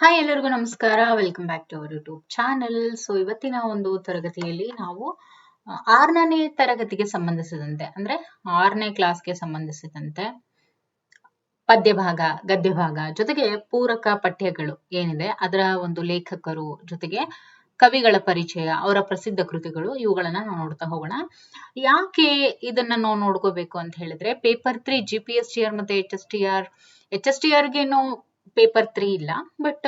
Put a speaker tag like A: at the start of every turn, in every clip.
A: Hi ಎಲ್ಲರಿಗೂ ನಮಸ್ಕಾರ. Welcome back to our YouTube channel. So ಇವತ್ತಿನ ಒಂದು ತರಗತಿಯಲ್ಲಿ ನಾವು 6ನೇ ತರಗತಿಗೆ ಸಂಬಂಧಿಸಿದಂತೆ ಅಂದ್ರೆ 6ನೇ ಕ್ಲಾಸ್ಗೆ ಸಂಬಂಧಿಸಿದಂತೆ ಪದ್ಯ ಭಾಗ, ಗದ್ಯ ಭಾಗ ಜೊತೆಗೆ ಪೂರಕ ಪಠ್ಯಗಳು ಏನಿದೆ ಅದರ ಒಂದು ಲೇಖಕರು ಜೊತೆಗೆ ಕವಿಗಳ ಪರಿಚಯ, ಅವರ ಪ್ರಸಿದ್ಧ ಕೃತಿಗಳು, ಇವುಗಳನ್ನ ನಾವು ನೋಡ್ತಾ ಹೋಗೋಣ. ಯಾಕೆ ಇದನ್ನ ನಾವು ನೋಡ್ಕೋಬೇಕು ಅಂತ ಹೇಳಿದ್ರೆ, ಪೇಪರ್ 3 GPSTR ಮತ್ತೆ HSTR ಗೆನು ಪೇಪರ್ 3 ಇಲ್ಲ, ಬಟ್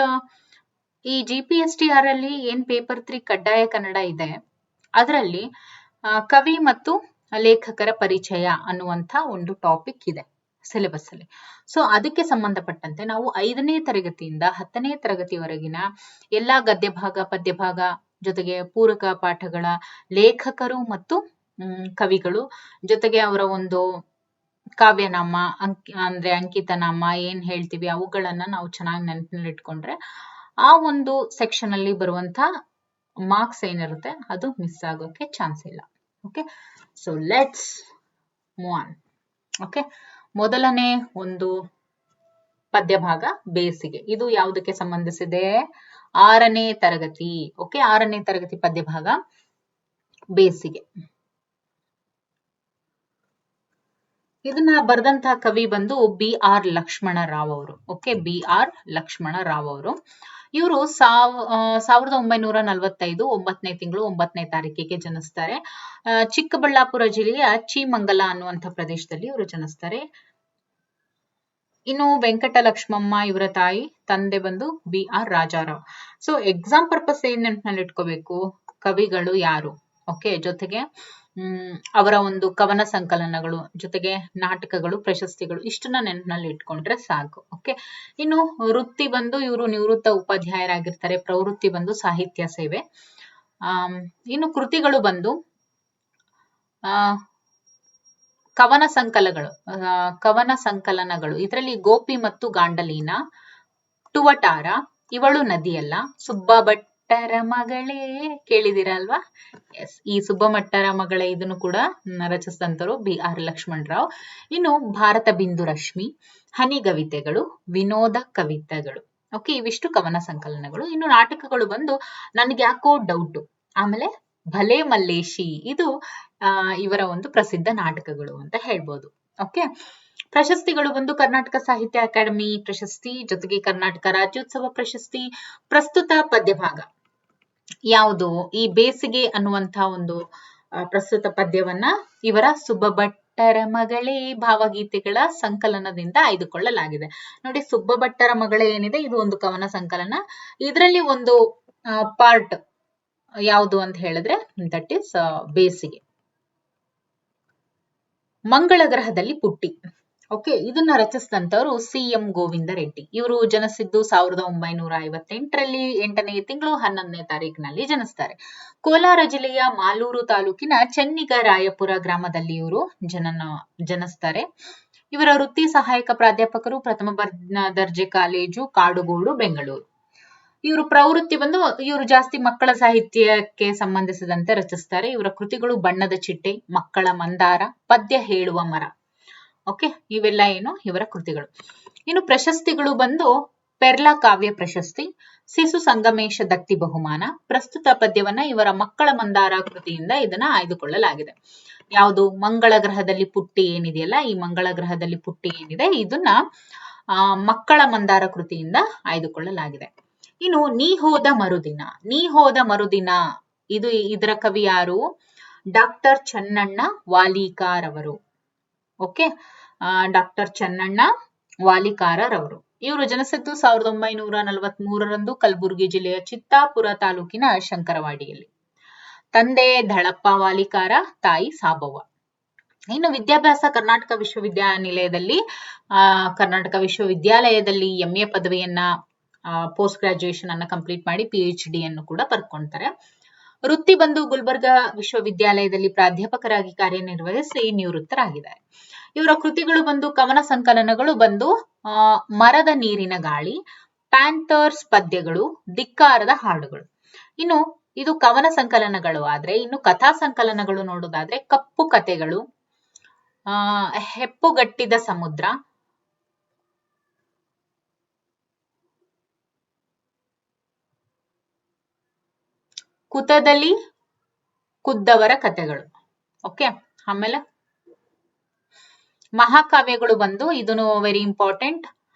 A: ಈ GPSTR ಅಲ್ಲಿ ಏನ್ ಪೇಪರ್ 3 ಕಡ್ಡಾಯ ಕನ್ನಡ ಇದೆ ಅದರಲ್ಲಿ ಕವಿ ಮತ್ತು ಲೇಖಕರ ಪರಿಚಯ ಅನ್ನುವಂಥ ಒಂದು ಟಾಪಿಕ್ ಇದೆ ಸಿಲೆಬಸ್ ಅಲ್ಲಿ. ಸೊ ಅದಕ್ಕೆ ಸಂಬಂಧಪಟ್ಟಂತೆ ನಾವು 5ನೇ ತರಗತಿಯಿಂದ 10ನೇ ತರಗತಿವರೆಗಿನ ಎಲ್ಲಾ ಗದ್ಯ ಭಾಗ, ಪದ್ಯ ಭಾಗ ಜೊತೆಗೆ ಪೂರಕ ಪಾಠಗಳ ಲೇಖಕರು ಮತ್ತು ಕವಿಗಳು ಜೊತೆಗೆ ಅವರ ಒಂದು ಕಾವ್ಯನಾಮ, ಅಂದ್ರೆ ಅಂಕಿತನಾಮ ಏನ್ ಹೇಳ್ತೀವಿ ಅವುಗಳನ್ನ ನಾವು ಚೆನ್ನಾಗಿ ನೆನಪಿನಲ್ಲಿ ಇಟ್ಕೊಂಡ್ರೆ ಆ ಒಂದು ಸೆಕ್ಷನ್ ಅಲ್ಲಿ ಬರುವಂತ ಮಾರ್ಕ್ಸ್ ಏನಿರುತ್ತೆ ಅದು ಮಿಸ್ ಆಗೋಕೆ ಚಾನ್ಸ್ ಇಲ್ಲ. Okay, so let's move on. Okay, ಮೊದಲನೇ ಒಂದು ಪದ್ಯ ಭಾಗ ಬೇಸಿಗೆ. ಇದು ಯಾವುದಕ್ಕೆ ಸಂಬಂಧಿಸಿದೆ? 6ನೇ ತರಗತಿ. ಓಕೆ, 6ನೇ ತರಗತಿ ಪದ್ಯ ಭಾಗ ಬೇಸಿಗೆ. ಇದನ್ನ ಬರೆದಂತಹ ಕವಿ ಬಂದು BR ಲಕ್ಷ್ಮಣ ರಾವ್ ಅವರು. ಓಕೆ, BR ಲಕ್ಷ್ಮಣ ರಾವ್ ಅವರು. ಇವರು 1945 9ನೇ ತಿಂಗಳು 9ನೇ ತಾರೀಕಿಗೆ ಜನಿಸ್ತಾರೆ. ಚಿಕ್ಕಬಳ್ಳಾಪುರ ಜಿಲ್ಲೆಯ ಚೀಮಂಗಲ ಅನ್ನುವಂಥ ಪ್ರದೇಶದಲ್ಲಿ ಇವರು ಜನಿಸ್ತಾರೆ. ಇನ್ನು ವೆಂಕಟಲಕ್ಷ್ಮಮ್ಮ ಇವರ ತಾಯಿ, ತಂದೆ ಬಂದು BR Raja Rao. So exam purpose ಏನ್ ನೆನಪಿನಲ್ಲಿ ಇಟ್ಕೋಬೇಕು, ಕವಿಗಳು ಯಾರು, ಓಕೆ, ಜೊತೆಗೆ ಅವರ ಒಂದು ಕವನ ಸಂಕಲನಗಳು ಜೊತೆಗೆ ನಾಟಕಗಳು, ಪ್ರಶಸ್ತಿಗಳು, ಇಷ್ಟನ್ನ ನೆನಪಿನಲ್ಲಿ ಇಟ್ಕೊಂಡ್ರೆ ಸಾಕು. ಓಕೆ, ಇನ್ನು ವೃತ್ತಿ ಬಂದು ಇವರು ನಿವೃತ್ತ ಉಪಾಧ್ಯಾಯರಾಗಿರ್ತಾರೆ. ಪ್ರವೃತ್ತಿ ಬಂದು ಸಾಹಿತ್ಯ ಸೇವೆ. ಇನ್ನು ಕೃತಿಗಳು ಬಂದು ಕವನ ಸಂಕಲನಗಳು. ಇದರಲ್ಲಿ ಗೋಪಿ ಮತ್ತು ಗಾಂಡಲೀನ, ಟುವಟಾರ, ಇವಳು ನದಿಯಲ್ಲ, ಸುಬ್ಬಭಟ್ಟರ ಮಗಳೇ, ಕೇಳಿದಿರ ಅಲ್ವಾ? ಎಸ್, ಈ ಸುಬ್ಬಭಟ್ಟರ ಮಗಳೇ ಇದನ್ನು ಕೂಡ ರಚಿಸಿದಂತರು BR ಲಕ್ಷ್ಮಣ ರಾವ್. ಇನ್ನು ಭಾರತ ಬಿಂದು ರಶ್ಮಿ, ಹನಿಗವಿತೆಗಳು, ವಿನೋದ ಕವಿತೆಗಳು. ಓಕೆ, ಇವಿಷ್ಟು ಕವನ ಸಂಕಲನಗಳು. ಇನ್ನು ನಾಟಕಗಳು ಬಂದು ನನ್ಗೆ ಯಾಕೋ ಡೌಟು, ಆಮೇಲೆ ಭಲೆ ಮಲ್ಲೇಶಿ, ಇದು ಇವರ ಒಂದು ಪ್ರಸಿದ್ಧ ನಾಟಕಗಳು ಅಂತ ಹೇಳ್ಬೋದು. ಓಕೆ, ಪ್ರಶಸ್ತಿಗಳು ಬಂದು ಕರ್ನಾಟಕ ಸಾಹಿತ್ಯ ಅಕಾಡೆಮಿ ಪ್ರಶಸ್ತಿ ಜೊತೆಗೆ ಕರ್ನಾಟಕ ರಾಜ್ಯೋತ್ಸವ ಪ್ರಶಸ್ತಿ. ಪ್ರಸ್ತುತ ಪದ್ಯ ಭಾಗ ಯಾವುದು? ಈ ಬೇಸಿಗೆ ಅನ್ನುವಂಥ ಒಂದು ಪ್ರಸ್ತುತ ಪದ್ಯವನ್ನ ಇವರ ಸುಬ್ಬಭಟ್ಟರ ಮಗಳೇ ಭಾವಗೀತೆಗಳ ಸಂಕಲನದಿಂದ ಆಯ್ದುಕೊಳ್ಳಲಾಗಿದೆ. ನೋಡಿ, ಸುಬ್ಬಭಟ್ಟರ ಮಗಳೇ ಏನಿದೆ ಇದು ಒಂದು ಕವನ ಸಂಕಲನ. ಇದರಲ್ಲಿ ಒಂದು ಪಾರ್ಟ್ ಯಾವುದು ಅಂತ ಹೇಳಿದ್ರೆ ದಟ್ ಈಸ್ ಬೇಸಿಗೆ. ಮಂಗಳ ಗ್ರಹದಲ್ಲಿ ಪುಟ್ಟಿ. ಓಕೆ, ಇದನ್ನ ರಚಿಸಿದಂತವರು CM ಗೋವಿಂದ ರೆಡ್ಡಿ. ಇವರು ಜನಿಸಿದ್ದು 1958ರಲ್ಲಿ 8ನೇ ತಿಂಗಳು 11ನೇ ತಾರೀಕಿನಲ್ಲಿ ಜನಿಸ್ತಾರೆ. ಕೋಲಾರ ಜಿಲ್ಲೆಯ ಮಾಲೂರು ತಾಲೂಕಿನ ಚೆನ್ನಿಗರಾಯಪುರ ಗ್ರಾಮದಲ್ಲಿ ಇವರು ಜನಿಸ್ತಾರೆ. ಇವರ ವೃತ್ತಿ ಸಹಾಯಕ ಪ್ರಾಧ್ಯಾಪಕರು, ಪ್ರಥಮ ದರ್ಜೆ ಕಾಲೇಜು, ಕಾಡುಗೋಡು, ಬೆಂಗಳೂರು. ಇವರು ಪ್ರವೃತ್ತಿ ಬಂದು ಇವರು ಜಾಸ್ತಿ ಮಕ್ಕಳ ಸಾಹಿತ್ಯಕ್ಕೆ ಸಂಬಂಧಿಸಿದಂತೆ ರಚಿಸ್ತಾರೆ. ಇವರ ಕೃತಿಗಳು ಬಣ್ಣದ ಚಿಟ್ಟೆ, ಮಕ್ಕಳ ಮಂದಾರ, ಪದ್ಯ ಹೇಳುವ ಮರ. ಓಕೆ, ಇವೆಲ್ಲ ಏನು ಇವರ ಕೃತಿಗಳು. ಇನ್ನು ಪ್ರಶಸ್ತಿಗಳು ಬಂದು ಪೆರ್ಲಾ ಕಾವ್ಯ ಪ್ರಶಸ್ತಿ, ಸಿಸು ಸಂಗಮೇಶ ದತ್ತಿ ಬಹುಮಾನ. ಪ್ರಸ್ತುತ ಪದ್ಯವನ್ನ ಇವರ ಮಕ್ಕಳ ಮಂದಾರ ಕೃತಿಯಿಂದ ಇದನ್ನ ಆಯ್ದುಕೊಳ್ಳಲಾಗಿದೆ. ಯಾವುದು? ಮಂಗಳ ಗ್ರಹದಲ್ಲಿ ಪುಟ್ಟಿ ಏನಿದೆಯಲ್ಲ, ಈ ಮಂಗಳ ಗ್ರಹದಲ್ಲಿ ಪುಟ್ಟಿ ಏನಿದೆ ಇದನ್ನ ಮಕ್ಕಳ ಮಂದಾರ ಕೃತಿಯಿಂದ ಆಯ್ದುಕೊಳ್ಳಲಾಗಿದೆ. ಇನ್ನು ನೀ ಹೋದ ಮರುದಿನ, ಇದು ಇದರ ಕವಿ ಯಾರು? ಡಾಕ್ಟರ್ ಚನ್ನಣ್ಣ ವಾಲಿಕಾರ್ ಅವರು. ಓಕೆ, ಡಾಕ್ಟರ್ ಚನ್ನಣ್ಣ ವಾಲಿಕಾರರ್ ಅವರು. ಇವರು ಜನಿಸಿದ್ದು 1943ರಂದು ಕಲಬುರಗಿ ಜಿಲ್ಲೆಯ ಚಿತ್ತಾಪುರ ತಾಲೂಕಿನ ಶಂಕರವಾಡಿಯಲ್ಲಿ. ತಂದೆ ಧಳಪ್ಪ ವಾಲಿಕಾರ, ತಾಯಿ ಸಾಬವ್ವ. ಇನ್ನು ವಿದ್ಯಾಭ್ಯಾಸ ಕರ್ನಾಟಕ ವಿಶ್ವವಿದ್ಯಾಲಯದಲ್ಲಿ MA ಪದವಿಯನ್ನ ಪೋಸ್ಟ್ ಗ್ರಾಜುಯೇಷನ್ ಅನ್ನ ಕಂಪ್ಲೀಟ್ ಮಾಡಿ PhD ಅನ್ನು ಕೂಡ ಪಡ್ಕೊಂತಾರೆ. ವೃತ್ತಿ ಬಂದು ಗುಲ್ಬರ್ಗಾ ವಿಶ್ವವಿದ್ಯಾಲಯದಲ್ಲಿ ಪ್ರಾಧ್ಯಾಪಕರಾಗಿ ಕಾರ್ಯನಿರ್ವಹಿಸಿ ನಿವೃತ್ತರಾಗಿದ್ದಾರೆ. ಇವರ ಕೃತಿಗಳು ಬಂದು ಕವನ ಸಂಕಲನಗಳು ಬಂದು ಮರದ ನೀರಿನ ಗಾಳಿ, ಪ್ಯಾಂಥರ್ಸ್ ಪದ್ಯಗಳು, ಧಿಕ್ಕಾರದ ಹಾಡುಗಳು. ಇನ್ನು ಇದು ಕವನ ಸಂಕಲನಗಳು ಆದ್ರೆ, ಇನ್ನು ಕಥಾ ಸಂಕಲನಗಳು ನೋಡೋದಾದ್ರೆ ಕಪ್ಪು ಕಥೆಗಳು, ಹೆಪ್ಪುಗಟ್ಟಿದ ಸಮುದ್ರ, ಕುತದಲ್ಲಿ ಕುದ್ದವರ ಕಥೆಗಳು. ಓಕೆ, ಆಮೇಲೆ ಮಹಾಕಾವ್ಯಗಳು ಬಂದು ಇದನ್ನು ವೆರಿ ಇಂಪಾರ್ಟೆಂಟ್.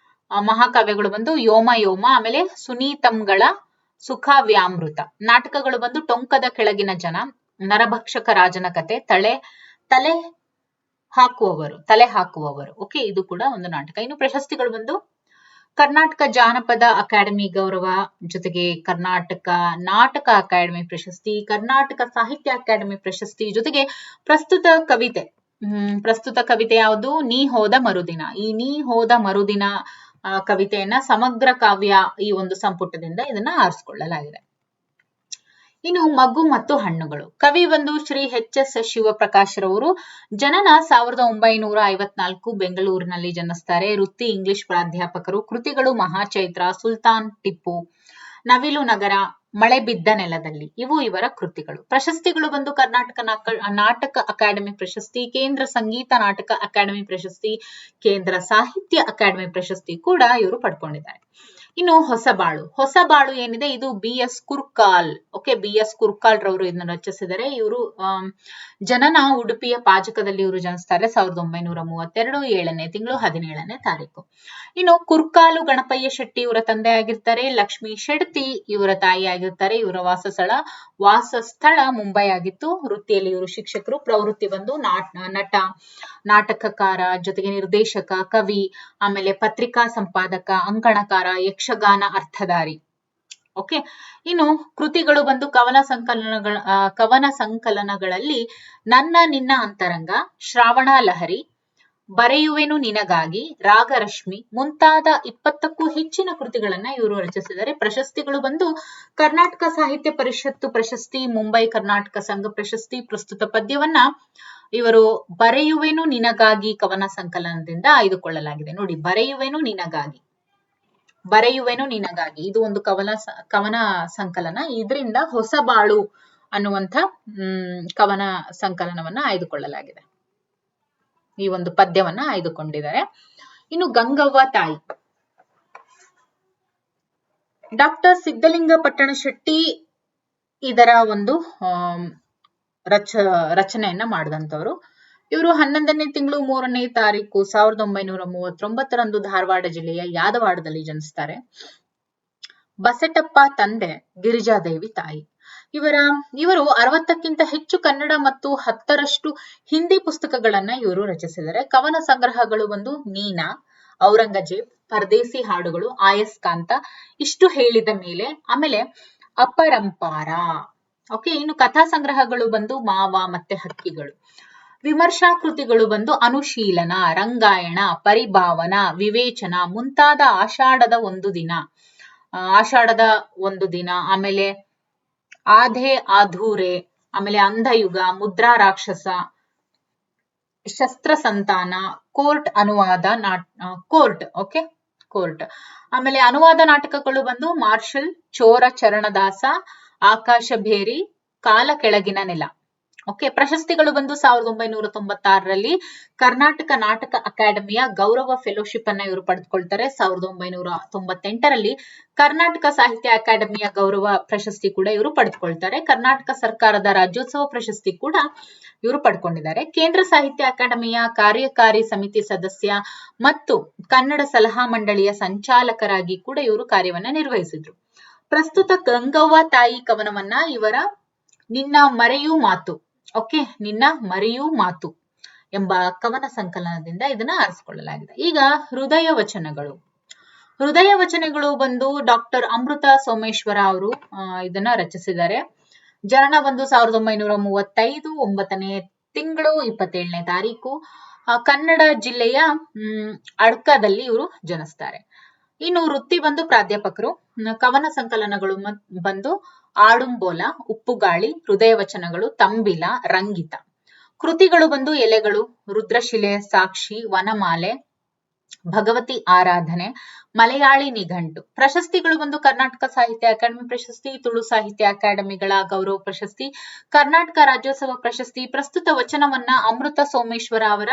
A: ಮಹಾಕಾವ್ಯಗಳು ಬಂದು ಯೋಮ ಯೋಮ, ಆಮೇಲೆ ಸುನೀತಂಗಳ ಸುಖಾವ್ಯಾಮೃತ. ನಾಟಕಗಳು ಬಂದು ಟೊಂಕದ ಕೆಳಗಿನ ಜನ, ನರಭಕ್ಷಕ ರಾಜನ ಕತೆ, ತಲೆ ಹಾಕುವವರು. ಓಕೆ, ಇದು ಕೂಡ ಒಂದು ನಾಟಕ. ಇನ್ನು ಪ್ರಶಸ್ತಿಗಳು ಬಂದು ಕರ್ನಾಟಕ ಜಾನಪದ ಅಕಾಡೆಮಿ ಗೌರವ, ಜೊತೆಗೆ ಕರ್ನಾಟಕ ನಾಟಕ ಅಕಾಡೆಮಿ ಪ್ರಶಸ್ತಿ, ಕರ್ನಾಟಕ ಸಾಹಿತ್ಯ ಅಕಾಡೆಮಿ ಪ್ರಶಸ್ತಿ, ಜೊತೆಗೆ ಪ್ರಸ್ತುತ ಕವಿತೆ ಯಾವುದು? ನೀ ಹೋದ ಮರುದಿನ. ಈ ನೀ ಹೋದ ಮರುದಿನ ಕವಿತೆಯನ್ನ ಸಮಗ್ರ ಕಾವ್ಯ ಈ ಒಂದು ಸಂಪುಟದಿಂದ ಇದನ್ನ ಆರಿಸಿಕೊಳ್ಳಲಾಗಿದೆ. ಇನ್ನು ಮಗು ಮತ್ತು ಹಣ್ಣುಗಳು. ಕವಿ ಬಂದು ಶ್ರೀ ಎಚ್.ಎಸ್. ಶಿವಪ್ರಕಾಶರವರು. ಜನನ 1954, ಬೆಂಗಳೂರಿನಲ್ಲಿ ಜನಿಸ್ತಾರೆ. ವೃತ್ತಿ ಇಂಗ್ಲಿಷ್ ಪ್ರಾಧ್ಯಾಪಕರು. ಕೃತಿಗಳು ಮಹಾಚೈತ್ರ, ಸುಲ್ತಾನ್ ಟಿಪ್ಪು, ನವಿಲು ನಗರ, ಮಳೆ ಬಿದ್ದ ನೆಲದಲ್ಲಿ. ಇವು ಇವರ ಕೃತಿಗಳು. ಪ್ರಶಸ್ತಿಗಳು ಬಂದು ಕರ್ನಾಟಕ ನಾಟಕ ಅಕಾಡೆಮಿ ಪ್ರಶಸ್ತಿ, ಕೇಂದ್ರ ಸಂಗೀತ ನಾಟಕ ಅಕಾಡೆಮಿ ಪ್ರಶಸ್ತಿ, ಕೇಂದ್ರ ಸಾಹಿತ್ಯ ಅಕಾಡೆಮಿ ಪ್ರಶಸ್ತಿ ಕೂಡ ಇವರು ಪಡ್ಕೊಂಡಿದ್ದಾರೆ. ಇನ್ನು ಹೊಸಬಾಳು ಏನಿದೆ, ಇದು B.S. Kurkal. Okay, B.S. Kurkal ರವರು ಇದನ್ನು ರಚಿಸಿದರೆ. ಇವರು ಜನನ ಉಡುಪಿಯ ಪಾಜಕದಲ್ಲಿ ಇವರು ಜನಿಸ್ತಾರೆ 1932, 7ನೇ ತಿಂಗಳು 17ನೇ ತಾರೀಕು. ಇನ್ನು ಕುರ್ಕಾಲು ಗಣಪಯ್ಯ ಶೆಟ್ಟಿ ಇವರ ತಂದೆ ಆಗಿರ್ತಾರೆ. ಲಕ್ಷ್ಮೀ ಶೆಡ್ತಿ ಇವರ ತಾಯಿ ಆಗಿರ್ತಾರೆ. ಇವರ ವಾಸಸ್ಥಳ ಮುಂಬೈ ಆಗಿತ್ತು. ವೃತ್ತಿಯಲ್ಲಿ ಇವರು ಶಿಕ್ಷಕರು. ಪ್ರವೃತ್ತಿ ಬಂದು ನಟ, ನಾಟಕಕಾರ, ಜೊತೆಗೆ ನಿರ್ದೇಶಕ, ಕವಿ, ಆಮೇಲೆ ಪತ್ರಿಕಾ ಸಂಪಾದಕ, ಅಂಕಣಕಾರ, ಯಕ್ಷಗಾನ ಅರ್ಥಧಾರಿ. ಓಕೆ, ಇನ್ನು ಕೃತಿಗಳು ಬಂದು ಕವನ ಸಂಕಲನಗಳಲ್ಲಿ ನನ್ನ ನಿನ್ನ ಅಂತರಂಗ, ಶ್ರಾವಣ ಲಹರಿ, ಬರೆಯುವೆನು ನಿನಗಾಗಿ, ರಾಗರಶ್ಮಿ ಮುಂತಾದ 20ಕ್ಕೂ ಹೆಚ್ಚಿನ ಕೃತಿಗಳನ್ನ ಇವರು ರಚಿಸಿದ್ದಾರೆ. ಪ್ರಶಸ್ತಿಗಳು ಬಂದು ಕರ್ನಾಟಕ ಸಾಹಿತ್ಯ ಪರಿಷತ್ತು ಪ್ರಶಸ್ತಿ, ಮುಂಬೈ ಕರ್ನಾಟಕ ಸಂಘ ಪ್ರಶಸ್ತಿ. ಪ್ರಸ್ತುತ ಪದ್ಯವನ್ನ ಇವರು ಬರೆಯುವೆನು ನಿನಗಾಗಿ ಕವನ ಸಂಕಲನದಿಂದ ಆಯ್ದುಕೊಳ್ಳಲಾಗಿದೆ. ನೋಡಿ, ಬರೆಯುವೆನು ನಿನಗಾಗಿ ಇದು ಒಂದು ಕವನ ಸಂಕಲನ. ಇದರಿಂದ ಹೊಸಬಾಳು ಅನ್ನುವಂಥ ಕವನ ಸಂಕಲನವನ್ನ ಆಯ್ದುಕೊಳ್ಳಲಾಗಿದೆ. ಈ ಒಂದು ಪದ್ಯವನ್ನ ಆಯ್ದುಕೊಂಡಿದ್ದಾರೆ. ಇನ್ನು ಗಂಗವ್ವ ತಾಯಿ. ಡಾಕ್ಟರ್ ಸಿದ್ಧಲಿಂಗ ಪಟ್ಟಣ ಶೆಟ್ಟಿ ಇದರ ಒಂದು ರಚನೆಯನ್ನ ಮಾಡಿದಂತವರು. ಇವರು 11ನೇ ತಿಂಗಳು 3ನೇ ತಾರೀಕು 1939ರಂದು ಧಾರವಾಡ ಜಿಲ್ಲೆಯ ಯಾದವಾಡದಲ್ಲಿ ಜನಿಸ್ತಾರೆ. ಬಸಟಪ್ಪ ತಂದೆ, ಗಿರಿಜಾದೇವಿ ತಾಯಿ. ಇವರು 60ಕ್ಕಿಂತ ಹೆಚ್ಚು ಕನ್ನಡ ಮತ್ತು 10ರಷ್ಟು ಹಿಂದಿ ಪುಸ್ತಕಗಳನ್ನ ಇವರು ರಚಿಸಿದ್ದಾರೆ. ಕವನ ಸಂಗ್ರಹಗಳು ಬಂದು ನೀನಾ, ಔರಂಗಜೇಬ್, ಪರದೇಸಿ ಹಾಡುಗಳು, ಆಯಸ್ಕಾಂತ, ಇಷ್ಟು ಹೇಳಿದ ಮೇಲೆ, ಆಮೇಲೆ ಅಪರಂಪಾರ. ಓಕೆ, ಇನ್ನು ಕಥಾ ಸಂಗ್ರಹಗಳು ಬಂದು ಮಾವ ಮತ್ತೆ ಹಕ್ಕಿಗಳು. ವಿಮರ್ಶಾ ಕೃತಿಗಳು ಬಂದು ಅನುಶೀಲನ, ರಂಗಾಯಣ, ಪರಿಭಾವನ, ವಿವೇಚನ ಮುಂತಾದ ಆಷಾಢದ ಒಂದು ದಿನ, ಆಮೇಲೆ ಆಧೆ ಆಧೂರೆ, ಆಮೇಲೆ ಅಂಧಯುಗ, ಮುದ್ರಾ ರಾಕ್ಷಸ, ಶಸ್ತ್ರ ಸಂತಾನ, ಕೋರ್ಟ್ ಅನುವಾದ ಕೋರ್ಟ್. ಆಮೇಲೆ ಅನುವಾದ ನಾಟಕಗಳು ಬಂದು ಮಾರ್ಷಲ್, ಚೋರ ಚರಣದಾಸ, ಆಕಾಶ ಭೇರಿ, ಕಾಲ ಕೆಳಗಿನ ನೆಲ. ಓಕೆ, ಪ್ರಶಸ್ತಿಗಳು ಬಂದು 1996ರಲ್ಲಿ ಕರ್ನಾಟಕ ನಾಟಕ ಅಕಾಡೆಮಿಯ ಗೌರವ ಫೆಲೋಶಿಪ್ ಅನ್ನ ಇವರು ಪಡೆದುಕೊಳ್ತಾರೆ. 1998ರಲ್ಲಿ ಕರ್ನಾಟಕ ಸಾಹಿತ್ಯ ಅಕಾಡೆಮಿಯ ಗೌರವ ಪ್ರಶಸ್ತಿ ಕೂಡ ಇವರು ಪಡೆದುಕೊಳ್ತಾರೆ. ಕರ್ನಾಟಕ ಸರ್ಕಾರದ ರಾಜ್ಯೋತ್ಸವ ಪ್ರಶಸ್ತಿ ಕೂಡ ಇವರು ಪಡ್ಕೊಂಡಿದ್ದಾರೆ. ಕೇಂದ್ರ ಸಾಹಿತ್ಯ ಅಕಾಡೆಮಿಯ ಕಾರ್ಯಕಾರಿ ಸಮಿತಿ ಸದಸ್ಯ ಮತ್ತು ಕನ್ನಡ ಸಲಹಾ ಮಂಡಳಿಯ ಸಂಚಾಲಕರಾಗಿ ಕೂಡ ಇವರು ಕಾರ್ಯವನ್ನ ನಿರ್ವಹಿಸಿದ್ರು. ಪ್ರಸ್ತುತ ಗಂಗವ್ವ ತಾಯಿ ಕವನವನ್ನ ಇವರ ನಿನ್ನ ಮರೆಯೂ ಮಾತು, ನಿನ್ನ ಮರೆಯೂ ಮಾತು ಎಂಬ ಕವನ ಸಂಕಲನದಿಂದ ಇದನ್ನ ಆರಿಸಿಕೊಳ್ಳಲಾಗಿದೆ. ಈಗ ಹೃದಯ ವಚನಗಳು ಬಂದು ಡಾಕ್ಟರ್ ಅಮೃತ ಸೋಮೇಶ್ವರ ಅವರು ಇದನ್ನ ರಚಿಸಿದ್ದಾರೆ. ಜನನ ಬಂದು 1935, 9ನೇ ತಿಂಗಳು 27ನೇ ತಾರೀಕು. ಕನ್ನಡ ಜಿಲ್ಲೆಯ ಅಡ್ಕದಲ್ಲಿ ಇವರು ಜನಿಸ್ತಾರೆ. ಇನ್ನು ವೃತ್ತಿ ಬಂದು ಪ್ರಾಧ್ಯಾಪಕರು. ಕವನ ಸಂಕಲನಗಳು ಬಂದು ಆಡುಂಬೋಲ, ಉಪ್ಪುಗಾಳಿ, ಹೃದಯ ವಚನಗಳು, ತಂಬಿಲ, ರಂಗಿತ. ಕೃತಿಗಳು ಬಂದು ಎಲೆಗಳು, ರುದ್ರಶಿಲೆ, ಸಾಕ್ಷಿ, ವನಮಾಲೆ, ಭಗವತಿ ಆರಾಧನೆ, ಮಲಯಾಳಿ ನಿಘಂಟು. ಪ್ರಶಸ್ತಿಗಳು ಬಂದು ಕರ್ನಾಟಕ ಸಾಹಿತ್ಯ ಅಕಾಡೆಮಿ ಪ್ರಶಸ್ತಿ, ತುಳು ಸಾಹಿತ್ಯ ಅಕಾಡೆಮಿಗಳ ಗೌರವ ಪ್ರಶಸ್ತಿ, ಕರ್ನಾಟಕ ರಾಜ್ಯೋತ್ಸವ ಪ್ರಶಸ್ತಿ. ಪ್ರಸ್ತುತ ವಚನವನ್ನ ಅಮೃತ ಸೋಮೇಶ್ವರ ಅವರ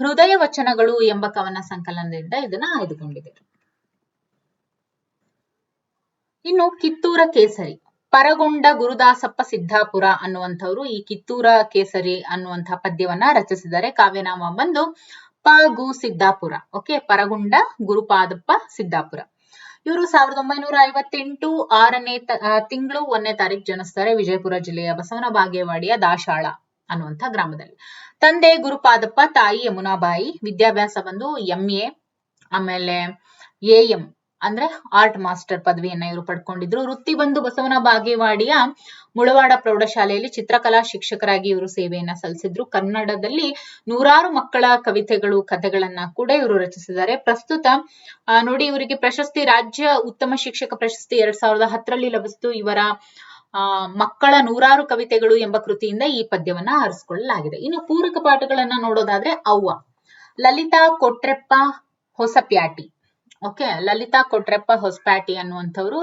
A: ಹೃದಯ ವಚನಗಳು ಎಂಬ ಕವನ ಸಂಕಲನದಿಂದ ಇದನ್ನ ಆಯ್ದುಕೊಂಡಿದೆ. ಇನ್ನು ಕಿತ್ತೂರ ಕೇಸರಿ. ಪರಗೊಂಡ ಗುರುದಾಸಪ್ಪ ಸಿದ್ದಾಪುರ ಅನ್ನುವಂಥವ್ರು ಈ ಕಿತ್ತೂರ ಕೇಸರಿ ಅನ್ನುವಂತಹ ಪದ್ಯವನ್ನ ರಚಿಸಿದ್ದಾರೆ. ಕಾವ್ಯನಾಮ ಬಂದು ಪ ಗು ಸಿದ್ದಾಪುರ. ಓಕೆ, ಪರಗೊಂಡ ಗುರುಪಾದಪ್ಪ ಸಿದ್ದಾಪುರ. ಇವರು 1958 6ನೇ ತಿಂಗಳು 1ನೇ ತಾರೀಕು ಜನಿಸ್ತಾರೆ. ವಿಜಯಪುರ ಜಿಲ್ಲೆಯ ಬಸವನ ಬಾಗೇವಾಡಿಯ ದಾಶಾಳ ಅನ್ನುವಂಥ ಗ್ರಾಮದಲ್ಲಿ. ತಂದೆ ಗುರುಪಾದಪ್ಪ, ತಾಯಿ ಯಮುನಾಬಾಯಿ. ವಿದ್ಯಾಭ್ಯಾಸ ಬಂದು MA, ಆಮೇಲೆ AM ಅಂದ್ರೆ ಆರ್ಟ್ ಮಾಸ್ಟರ್ ಪದವಿಯನ್ನ ಇವರು ಪಡ್ಕೊಂಡಿದ್ರು. ವೃತ್ತಿ ಬಂದು ಬಸವನ ಬಾಗೇವಾಡಿಯ ಮುಳವಾಡ ಪ್ರೌಢಶಾಲೆಯಲ್ಲಿ ಚಿತ್ರಕಲಾ ಶಿಕ್ಷಕರಾಗಿ ಇವರು ಸೇವೆಯನ್ನ ಸಲ್ಲಿಸಿದ್ರು. ಕನ್ನಡದಲ್ಲಿ ನೂರಾರು ಮಕ್ಕಳ ಕವಿತೆಗಳು, ಕಥೆಗಳನ್ನ ಕೂಡ ಇವರು ರಚಿಸಿದ್ದಾರೆ. ಪ್ರಸ್ತುತ ನೋಡಿ, ಇವರಿಗೆ ಪ್ರಶಸ್ತಿ, ರಾಜ್ಯ ಉತ್ತಮ ಶಿಕ್ಷಕ ಪ್ರಶಸ್ತಿ 2010ರಲ್ಲಿ ಲಭಿಸಿತು. ಇವರ ಮಕ್ಕಳ ನೂರಾರು ಕವಿತೆಗಳು ಎಂಬ ಕೃತಿಯಿಂದ ಈ ಪದ್ಯವನ್ನ ಆರಿಸಿಕೊಳ್ಳಲಾಗಿದೆ. ಇನ್ನು ಪೂರಕ ಪಾಠಗಳನ್ನ ನೋಡೋದಾದ್ರೆ ಅವ್ವ, ಲಲಿತಾ ಕೊಟ್ರೆಪ್ಪ ಹೊಸಪ್ಯಾಟಿ. ಓಕೆ, ಲಲಿತಾ ಕೊಟ್ರೆಪ್ಪ ಹೊಸಪ್ಯಾಟಿ ಅನ್ನುವಂಥವ್ರು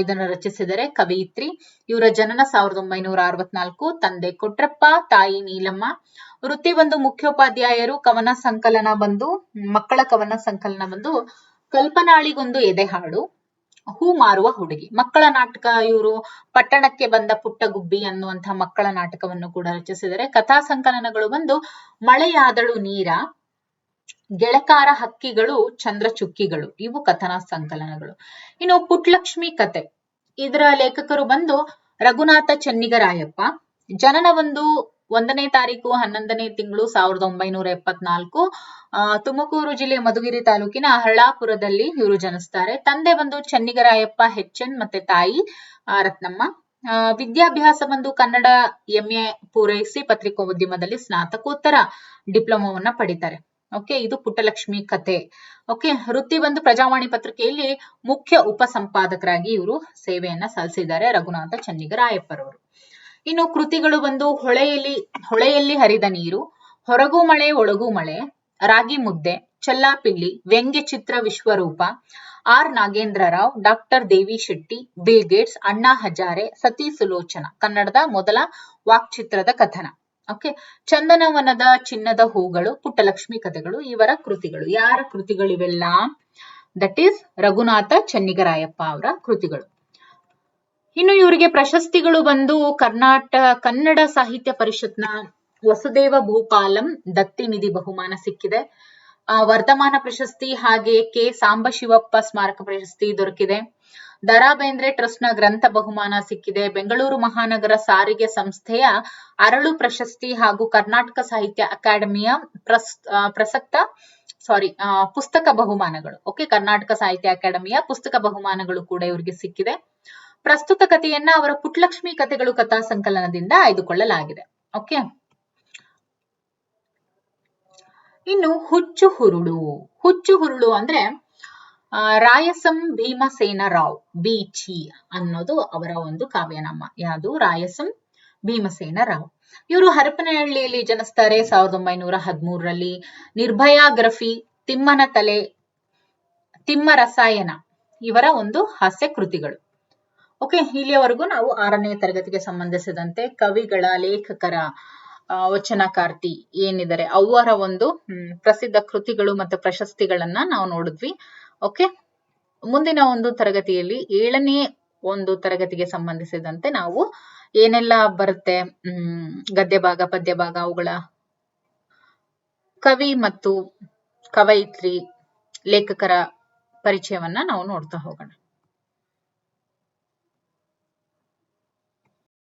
A: ಇದನ್ನ ರಚಿಸಿದರೆ, ಕವಯಿತ್ರಿ. ಇವರ ಜನನ 1964. ತಂದೆ ಕೊಟ್ರೆಪ್ಪ, ತಾಯಿ ನೀಲಮ್ಮ. ವೃತ್ತಿ ಬಂದು ಮುಖ್ಯೋಪಾಧ್ಯಾಯರು. ಕವನ ಸಂಕಲನ ಬಂದು, ಮಕ್ಕಳ ಕವನ ಸಂಕಲನ ಬಂದು ಕಲ್ಪನಾಳಿಗೊಂದು ಎದೆಹಾಡು, ಹೂ ಮಾರುವ ಹುಡುಗಿ. ಮಕ್ಕಳ ನಾಟಕ ಇವರು ಪಟ್ಟಣಕ್ಕೆ ಬಂದ ಪುಟ್ಟ ಗುಬ್ಬಿ ಅನ್ನುವಂತಹ ಮಕ್ಕಳ ನಾಟಕವನ್ನು ಕೂಡ ರಚಿಸಿದರೆ. ಕಥಾ ಸಂಕಲನಗಳು ಬಂದು ಮಳೆಯಾದಳು ನೀರ, ಗೆಳಕಾರ ಹಕ್ಕಿಗಳು, ಚಂದ್ರ ಚುಕ್ಕಿಗಳು. ಇವು ಕಥನ ಸಂಕಲನಗಳು. ಇನ್ನು ಪುಟ್ಲಕ್ಷ್ಮಿ ಕತೆ, ಇದರ ಲೇಖಕರು ಬಂದು ರಘುನಾಥ ಚೆನ್ನಿಗರಾಯಪ್ಪ. ಜನನ ಒಂದು 1ನೇ ತಾರೀಕು 11ನೇ ತಿಂಗಳು 1974. ತುಮಕೂರು ಜಿಲ್ಲೆ ಮಧುಗಿರಿ ತಾಲೂಕಿನ ಹಳ್ಳಾಪುರದಲ್ಲಿ ಇವರು ಜನಿಸ್ತಾರೆ. ತಂದೆ ಬಂದು ಚೆನ್ನಿಗರಾಯಪ್ಪ HN ಮತ್ತೆ ತಾಯಿ ರತ್ನಮ್ಮ. ವಿದ್ಯಾಭ್ಯಾಸ ಬಂದು ಕನ್ನಡ MA ಪೂರೈಸಿ ಪತ್ರಿಕೋದ್ಯಮದಲ್ಲಿ ಸ್ನಾತಕೋತ್ತರ ಡಿಪ್ಲೊಮಾವನ್ನ ಪಡಿತಾರೆ. ಓಕೆ, ಇದು ಪುಟ್ಟಲಕ್ಷ್ಮಿ ಕತೆ. ಓಕೆ, ವೃತ್ತಿ ಬಂದು ಪ್ರಜಾವಾಣಿ ಪತ್ರಿಕೆಯಲ್ಲಿ ಮುಖ್ಯ ಉಪಸಂಪಾದಕರಾಗಿ ಇವರು ಸೇವೆಯನ್ನ ಸಲ್ಲಿಸಿದ್ದಾರೆ, ರಘುನಾಥ ಚೆನ್ನಿಗರಾಯಪ್ಪರವರು. ಇನ್ನು ಕೃತಿಗಳು ಬಂದು ಹೊಳೆಯಲ್ಲಿ ಹರಿದ ನೀರು, ಹೊರಗೂ ಮಳೆ ಒಳಗೂ ಮಳೆ, ರಾಗಿ ಮುದ್ದೆ, ಚೆಲ್ಲಾಪಿಲ್ಲಿ, ವ್ಯಂಗ್ಯ ಚಿತ್ರ ವಿಶ್ವರೂಪ, R ನಾಗೇಂದ್ರ ರಾವ್, ಡಾಕ್ಟರ್ ದೇವಿ ಶೆಟ್ಟಿ, ಬಿಲ್ ಗೇಟ್ಸ್, ಅಣ್ಣಾ ಹಜಾರೆ, ಸತಿ ಸುಲೋಚನ. ಕನ್ನಡದ ಮೊದಲ ವಾಕ್ಚಿತ್ರದ ಕಥನ. ಓಕೆ, ಚಂದನವನದ ಚಿನ್ನದ ಹೂಗಳು, ಪುಟ್ಟಲಕ್ಷ್ಮಿ ಕಥೆಗಳು ಇವರ ಕೃತಿಗಳು. ಯಾರ ಕೃತಿಗಳಿವೆಲ್ಲ? ದಟ್ ಈಸ್ ರಘುನಾಥ ಚೆನ್ನಿಗರಾಯಪ್ಪ ಅವರ ಕೃತಿಗಳು. ಇನ್ನು ಇವರಿಗೆ ಪ್ರಶಸ್ತಿಗಳು ಬಂದು ಕನ್ನಡ ಸಾಹಿತ್ಯ ಪರಿಷತ್ನ ವಸುದೇವ ಭೂಪಾಲಂ ದತ್ತಿ ನಿಧಿ ಬಹುಮಾನ ಸಿಕ್ಕಿದೆ. ವರ್ಧಮಾನ ಪ್ರಶಸ್ತಿ, ಹಾಗೆ ಕೆ ಸಾಂಬಶಿವಪ್ಪ ಸ್ಮಾರಕ ಪ್ರಶಸ್ತಿ ದೊರಕಿದೆ. ದರಾ ಬೇಂದ್ರೆ ಟ್ರಸ್ಟ್ ನ ಗ್ರಂಥ ಬಹುಮಾನ ಸಿಕ್ಕಿದೆ. ಬೆಂಗಳೂರು ಮಹಾನಗರ ಸಾರಿಗೆ ಸಂಸ್ಥೆಯ ಅರಳು ಪ್ರಶಸ್ತಿ ಹಾಗೂ ಕರ್ನಾಟಕ ಸಾಹಿತ್ಯ ಅಕಾಡೆಮಿಯ ಪುಸ್ತಕ ಬಹುಮಾನಗಳು. ಓಕೆ, ಕರ್ನಾಟಕ ಸಾಹಿತ್ಯ ಅಕಾಡೆಮಿಯ ಪುಸ್ತಕ ಬಹುಮಾನಗಳು ಕೂಡ ಇವರಿಗೆ ಸಿಕ್ಕಿದೆ. ಪ್ರಸ್ತುತ ಕಥೆಯನ್ನ ಅವರ ಪುಟ್ಲಕ್ಷ್ಮಿ ಕಥೆಗಳು ಕಥಾ ಸಂಕಲನದಿಂದ ಆಯ್ದುಕೊಳ್ಳಲಾಗಿದೆ. ಓಕೆ, ಇನ್ನು ಹುಚ್ಚು ಹುರುಳು ಅಂದ್ರೆ ರಾಯಸಂ ಭೀಮಸೇನ ರಾವ್ ಬೀಚಿ ಅನ್ನೋದು ಅವರ ಒಂದು ಕಾವ್ಯನಾಮ. ಯಾವುದು? ರಾಯಸಂ ಭೀಮಸೇನ ರಾವ್. ಇವರು ಹರಪನಹಳ್ಳಿಯಲ್ಲಿ ಜನಿಸ್ತಾರೆ 1913ರಲ್ಲಿ. ನಿರ್ಭಯಾಗ್ರಫಿ, ತಿಮ್ಮನ ತಲೆ, ತಿಮ್ಮ ರಸಾಯನ ಇವರ ಒಂದು ಹಾಸ್ಯ ಕೃತಿಗಳು. ಓಕೆ, ಇಲ್ಲಿಯವರೆಗೂ ನಾವು 6ನೇ ತರಗತಿಗೆ ಸಂಬಂಧಿಸಿದಂತೆ ಕವಿಗಳ, ಲೇಖಕರ, ವಚನಕಾರ್ತಿ ಏನಿದ್ದಾರೆ ಅವರ ಒಂದು ಪ್ರಸಿದ್ಧ ಕೃತಿಗಳು ಮತ್ತು ಪ್ರಶಸ್ತಿಗಳನ್ನ ನಾವು ನೋಡಿದ್ವಿ. ಓಕೆ, ಮುಂದಿನ ಒಂದು ತರಗತಿಯಲ್ಲಿ 7ನೇ ಒಂದು ತರಗತಿಗೆ ಸಂಬಂಧಿಸಿದಂತೆ ನಾವು ಏನೆಲ್ಲ ಬರುತ್ತೆ, ಗದ್ಯ ಭಾಗ, ಪದ್ಯ ಭಾಗ, ಅವುಗಳ ಕವಿ ಮತ್ತು ಕವಯಿತ್ರಿ, ಲೇಖಕರ ಪರಿಚಯವನ್ನ ನಾವು ನೋಡ್ತಾ ಹೋಗೋಣ.